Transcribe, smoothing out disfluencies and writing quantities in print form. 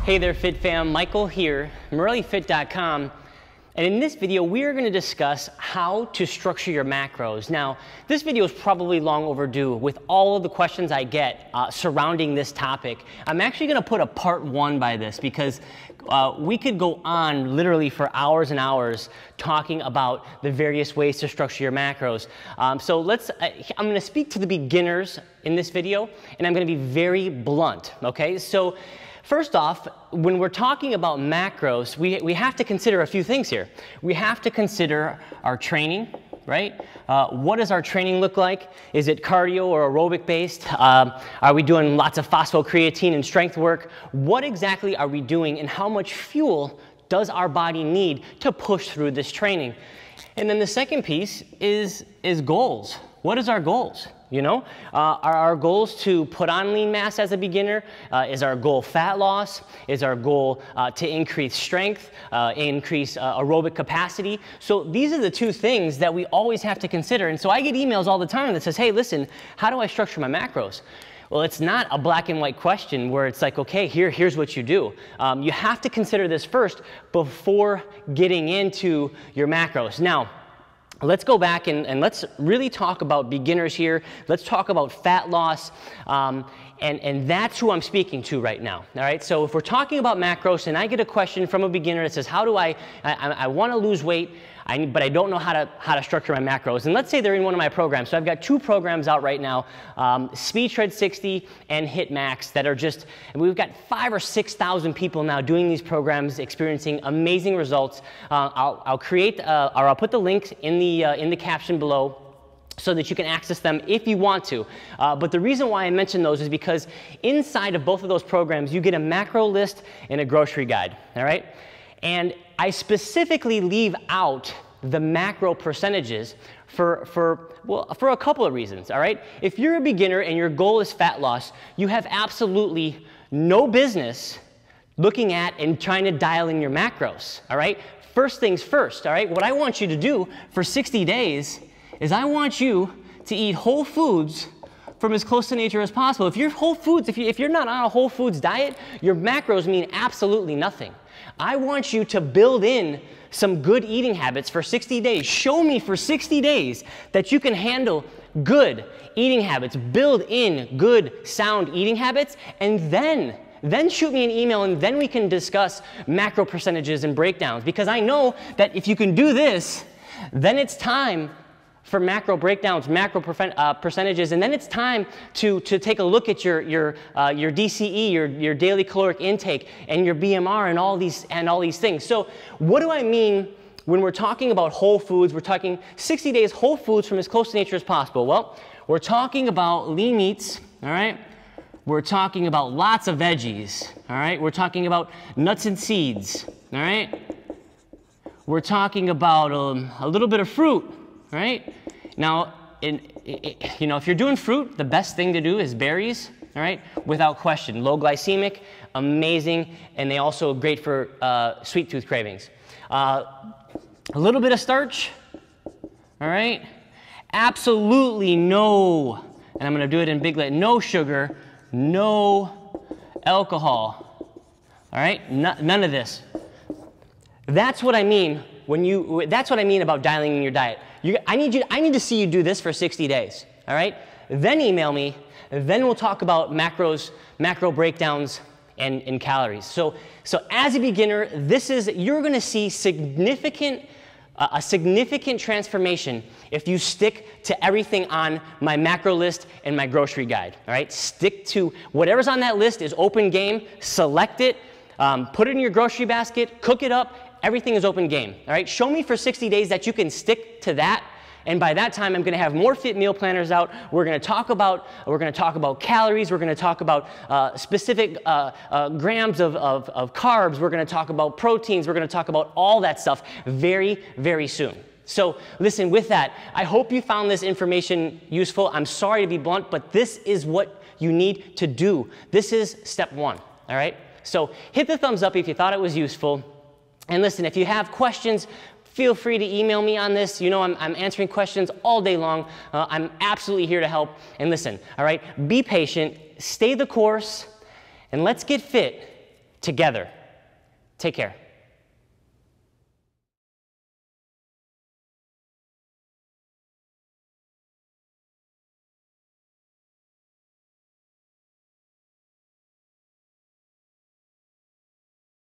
Hey there, Fit Fam. Michael here, MorelliFit.com. And in this video, we are going to discuss how to structure your macros. Now, this video is probably long overdue with all of the questions I get surrounding this topic. I'm actually going to put a part 1 by this because we could go on literally for hours and hours talking about the various ways to structure your macros. I'm going to speak to the beginners in this video, and I'm going to be very blunt, okay? So, first off, when we're talking about macros, we have to consider a few things here. We have to consider our training, right? What does our training look like? Is it cardio or aerobic based? Are we doing lots of phosphocreatine and strength work? What exactly are we doing, and how much fuel does our body need to push through this training? And then the second piece is goals. What is our goals? You know, are our goals to put on lean mass as a beginner? Is our goal fat loss? Is our goal to increase strength, increase aerobic capacity? So these are the two things that we always have to consider. And so I get emails all the time that says, hey, listen, how do I structure my macros? Well, it's not a black and white question where it's like, okay, here's what you do. You have to consider this first before getting into your macros. Now, let's go back and let's really talk about beginners here. Let's talk about fat loss, and that's who I'm speaking to right now. All right. So if we're talking about macros, and I get a question from a beginner that says, "How do I want to lose weight, but I don't know how to structure my macros." And let's say they're in one of my programs. So I've got 2 programs out right now, Speed Shred 60 and Hit Max, that are just, and we've got 5,000 or 6,000 people now doing these programs, experiencing amazing results. I'll put the links in the caption below, so that you can access them if you want to. But the reason why I mention those is because inside of both of those programs, you get a macro list and a grocery guide, all right? And I specifically leave out the macro percentages for a couple of reasons, all right? If you're a beginner and your goal is fat loss, you have absolutely no business looking at and trying to dial in your macros, all right? First things first, all right? What I want you to do for 60 days is I want you to eat whole foods from as close to nature as possible. If you're whole foods, if you're not on a whole foods diet, your macros mean absolutely nothing. I want you to build in some good eating habits for 60 days. Show me for 60 days that you can handle good eating habits, build in good, sound eating habits, and then shoot me an email, and then we can discuss macro percentages and breakdowns. Because I know that if you can do this, then it's time for macro breakdowns, macro percentages, and then it's time to take a look at your DCE, your daily caloric intake, and your BMR, and all these things. So what do I mean when we're talking about whole foods? We're talking 60 days whole foods from as close to nature as possible. Well, we're talking about lean meats, all right? We're talking about lots of veggies, all right? We're talking about nuts and seeds, all right? We're talking about a little bit of fruit, right? Now, if you're doing fruit, the best thing to do is berries, all right? Without question. Low glycemic, amazing, and they also are great for sweet tooth cravings. A little bit of starch, all right? Absolutely no, and I'm gonna do it in big letters, no sugar, no alcohol, all right? None of this. That's what I mean that's what I mean about dialing in your diet. I need to see you do this for 60 days, all right? Then email me, then we'll talk about macro breakdowns and calories. So as a beginner, you're gonna see a significant transformation if you stick to everything on my macro list and my grocery guide, all right? Stick to whatever's on that list is open game, select it, put it in your grocery basket, cook it up. Everything is open game, all right? Show me for 60 days that you can stick to that, and by that time, I'm gonna have more fit meal planners out. We're gonna talk about calories. We're gonna talk about specific grams of carbs. We're gonna talk about proteins. We're gonna talk about all that stuff very, very soon. So listen, with that, I hope you found this information useful. I'm sorry to be blunt, but this is what you need to do. This is step 1, all right? So hit the thumbs up if you thought it was useful. And listen, if you have questions, feel free to email me on this. You know, I'm answering questions all day long. I'm absolutely here to help. And listen, all right, be patient, stay the course, and let's get fit together. Take care.